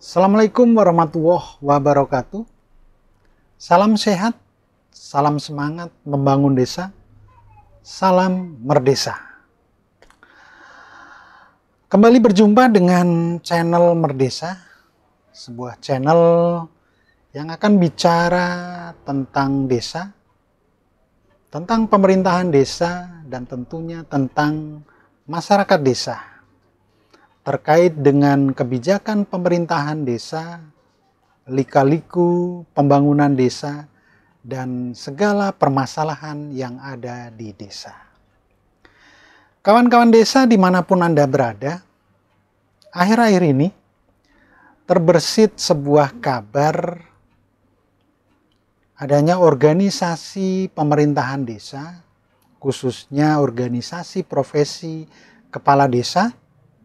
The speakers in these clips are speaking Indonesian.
Assalamualaikum warahmatullahi wabarakatuh. Salam sehat, salam semangat membangun desa, salam Merdesa. Kembali berjumpa dengan channel Merdesa, sebuah channel yang akan bicara tentang desa, tentang pemerintahan desa, dan tentunya tentang masyarakat desa. Terkait dengan kebijakan pemerintahan desa, lika-liku pembangunan desa, dan segala permasalahan yang ada di desa. Kawan-kawan desa dimanapun Anda berada, akhir-akhir ini terbersit sebuah kabar adanya organisasi pemerintahan desa, khususnya organisasi profesi kepala desa,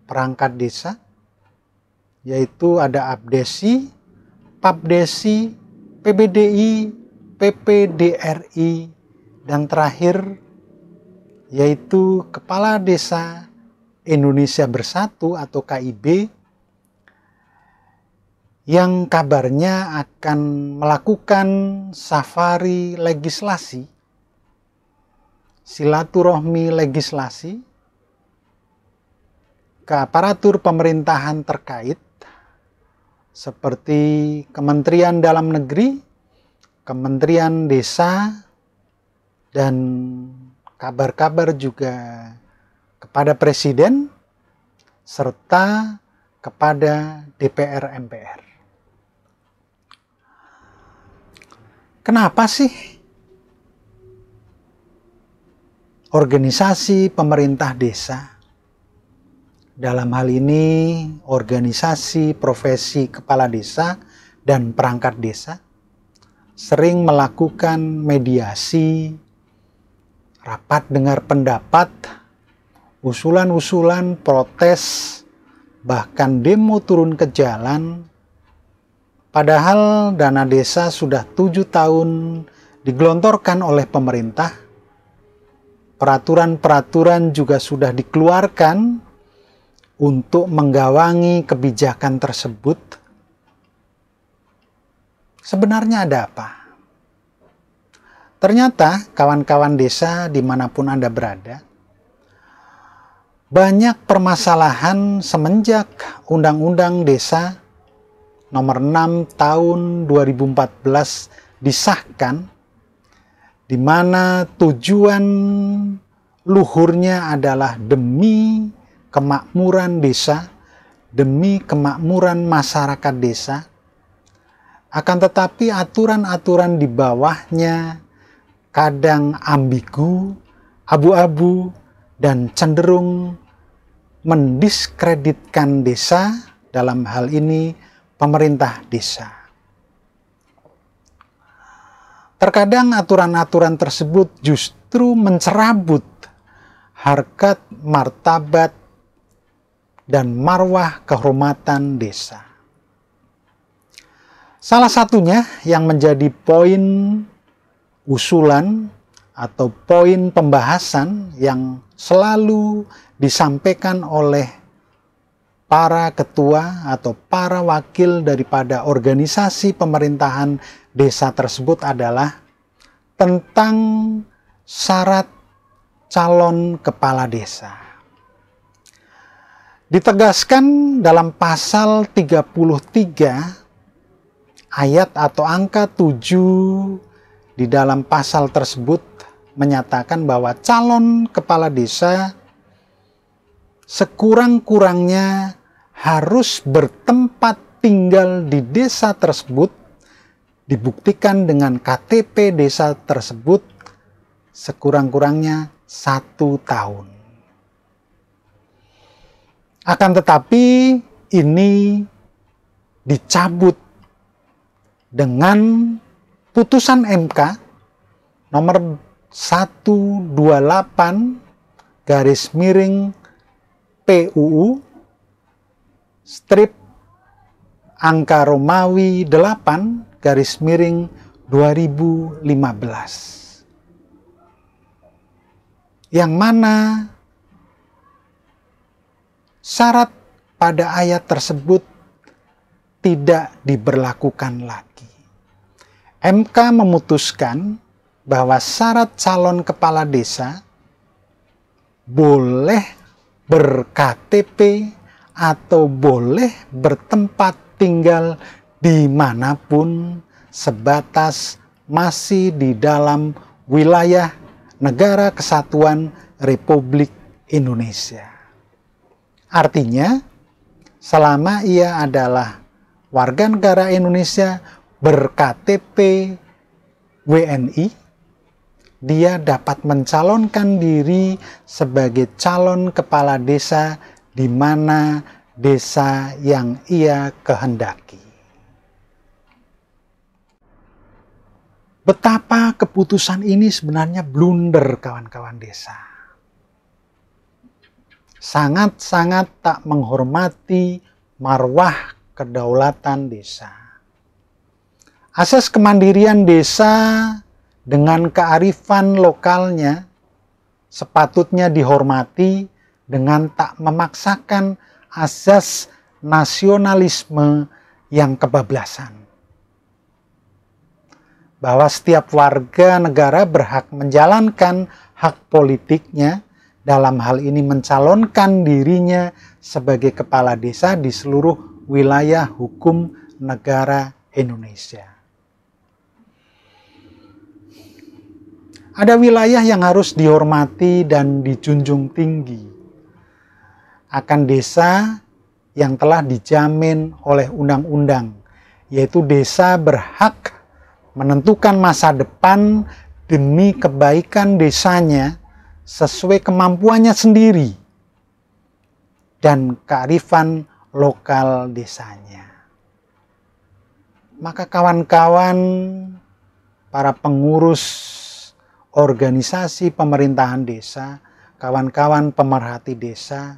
perangkat desa, yaitu ada APDESI, PAPDESI, PBDI, PPDRI, dan terakhir yaitu Kepala Desa Indonesia Bersatu atau KIB, yang kabarnya akan melakukan safari legislasi, silaturahmi legislasi ke aparatur pemerintahan terkait seperti Kementerian Dalam Negeri, Kementerian Desa, dan kabar-kabar juga kepada Presiden serta kepada DPR MPR. Kenapa sih organisasi pemerintah desa, dalam hal ini organisasi profesi kepala desa dan perangkat desa, sering melakukan mediasi, rapat dengar pendapat, usulan-usulan protes, bahkan demo turun ke jalan, padahal dana desa sudah 7 tahun digelontorkan oleh pemerintah, peraturan-peraturan juga sudah dikeluarkan untuk menggawangi kebijakan tersebut. Sebenarnya ada apa? Ternyata kawan-kawan desa dimanapun Anda berada, banyak permasalahan semenjak Undang-Undang Desa Nomor 6 Tahun 2014 disahkan, di mana tujuan luhurnya adalah demi kemakmuran desa, demi kemakmuran masyarakat desa. Akan tetapi aturan-aturan di bawahnya kadang ambigu, abu-abu, dan cenderung mendiskreditkan desa, dalam hal ini pemerintah desa. Terkadang aturan-aturan tersebut justru mencerabut harkat martabat dan marwah kehormatan desa. Salah satunya yang menjadi poin usulan atau poin pembahasan yang selalu disampaikan oleh para ketua atau para wakil daripada organisasi pemerintahan desa tersebut adalah tentang syarat calon kepala desa. Ditegaskan dalam pasal 33 ayat atau angka 7 di dalam pasal tersebut menyatakan bahwa calon kepala desa sekurang-kurangnya harus bertempat tinggal di desa tersebut, dibuktikan dengan KTP desa tersebut sekurang-kurangnya 1 tahun. Akan tetapi ini dicabut dengan putusan MK nomor 128 garis miring PUU strip angka Romawi 8 garis miring 2015. Yang mana syarat pada ayat tersebut tidak diberlakukan lagi. MK memutuskan bahwa syarat calon kepala desa boleh ber-KTP atau boleh bertempat tinggal dimanapun sebatas masih di dalam wilayah Negara Kesatuan Republik Indonesia. Artinya, selama ia adalah warga negara Indonesia ber-KTP WNI, dia dapat mencalonkan diri sebagai calon kepala desa di mana desa yang ia kehendaki. Betapa keputusan ini sebenarnya blunder, kawan-kawan desa. Sangat-sangat tak menghormati marwah kedaulatan desa. Asas kemandirian desa dengan kearifan lokalnya sepatutnya dihormati dengan tak memaksakan asas nasionalisme yang kebablasan. Bahwa setiap warga negara berhak menjalankan hak politiknya, dalam hal ini mencalonkan dirinya sebagai kepala desa di seluruh wilayah hukum negara Indonesia. Ada wilayah yang harus dihormati dan dijunjung tinggi akan desa yang telah dijamin oleh undang-undang, yaitu desa berhak menentukan masa depan demi kebaikan desanya sesuai kemampuannya sendiri dan kearifan lokal desanya. Maka kawan-kawan para pengurus organisasi pemerintahan desa, kawan-kawan pemerhati desa,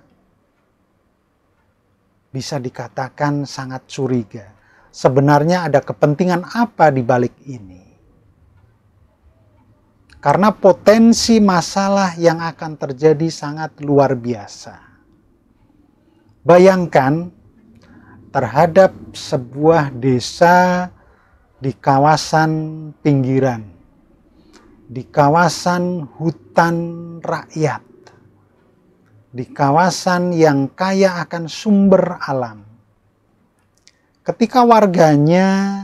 bisa dikatakan sangat curiga. Sebenarnya ada kepentingan apa di balik ini? Karena potensi masalah yang akan terjadi sangat luar biasa. Bayangkan terhadap sebuah desa di kawasan pinggiran, di kawasan hutan rakyat, di kawasan yang kaya akan sumber alam. Ketika warganya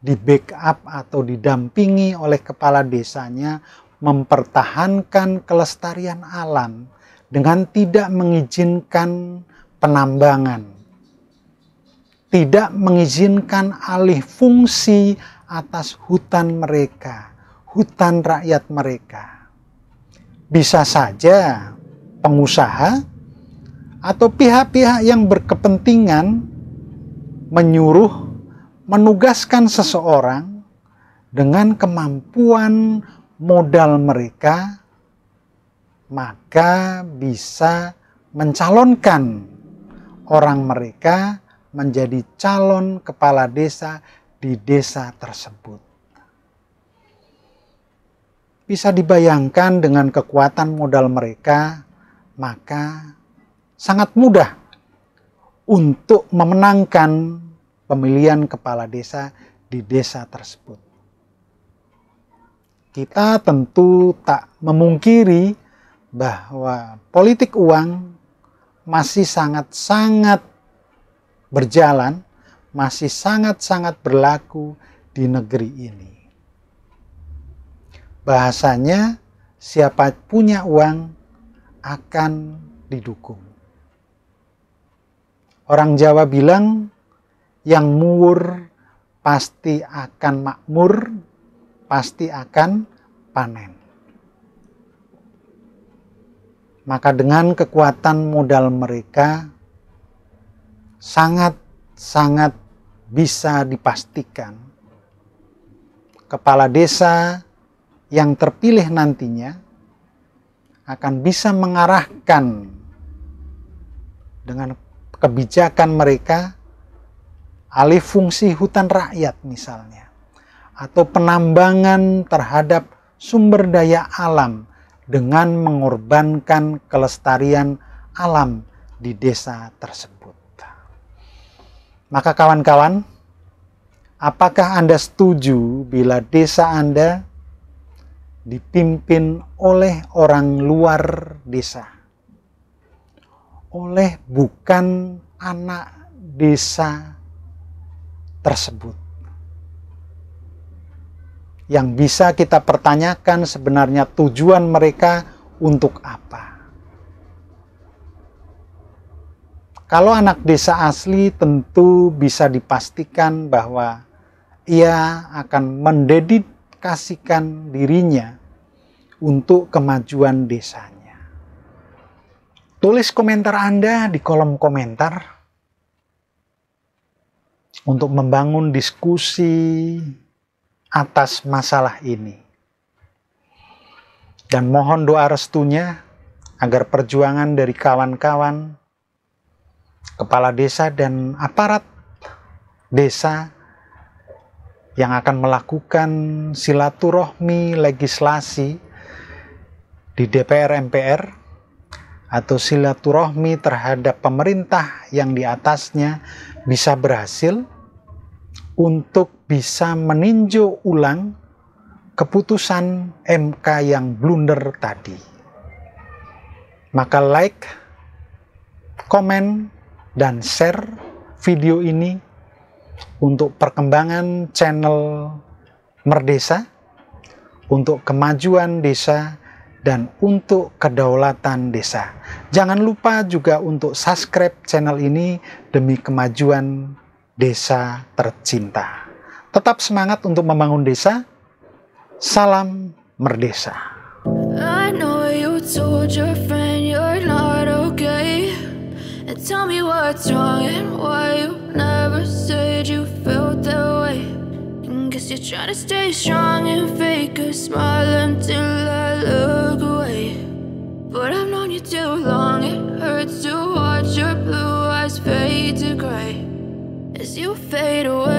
di-backup atau didampingi oleh kepala desanya mempertahankan kelestarian alam dengan tidak mengizinkan penambangan, tidak mengizinkan alih fungsi atas hutan mereka, hutan rakyat mereka. Bisa saja pengusaha atau pihak-pihak yang berkepentingan menugaskan seseorang dengan kemampuan modal mereka, maka bisa mencalonkan orang mereka menjadi calon kepala desa di desa tersebut. Bisa dibayangkan dengan kekuatan modal mereka, maka sangat mudah untuk memenangkan pemilihan kepala desa di desa tersebut. Kita tentu tak memungkiri bahwa politik uang masih sangat-sangat berjalan, masih sangat-sangat berlaku di negeri ini. Bahasanya, siapa punya uang akan didukung. Orang Jawa bilang, yang muwur pasti akan makmur, pasti akan panen. Maka dengan kekuatan modal mereka, sangat-sangat bisa dipastikan kepala desa yang terpilih nantinya akan bisa mengarahkan dengan kebijakan mereka alih fungsi hutan rakyat misalnya, atau penambangan terhadap sumber daya alam dengan mengorbankan kelestarian alam di desa tersebut. Maka kawan-kawan, apakah Anda setuju bila desa Anda dipimpin oleh orang luar desa? Oleh bukan anak desa tersebut. Yang bisa kita pertanyakan sebenarnya tujuan mereka untuk apa? Kalau anak desa asli tentu bisa dipastikan bahwa ia akan mendedikasikan dirinya untuk kemajuan desanya. Tulis komentar Anda di kolom komentar untuk membangun diskusi atas masalah ini. Dan mohon doa restunya agar perjuangan dari kawan-kawan kepala desa dan aparat desa yang akan melakukan silaturahmi legislasi di DPR MPR atau silaturahmi terhadap pemerintah yang di atasnya bisa berhasil untuk bisa meninjau ulang keputusan MK yang blunder tadi. Maka like, komen, dan share video ini untuk perkembangan channel Merdesa, untuk kemajuan desa, dan untuk kedaulatan desa. Jangan lupa juga untuk subscribe channel ini demi kemajuan desa tercinta. Tetap semangat untuk membangun desa. Salam Merdesa. I know you told your friend you're not okay. And tell me what's wrong and why you never said you felt that way. And guess you're trying to stay strong and fake a smile until I look away. But I've known you too long, it hurts to watch your blue eyes fade to gray as you fade away.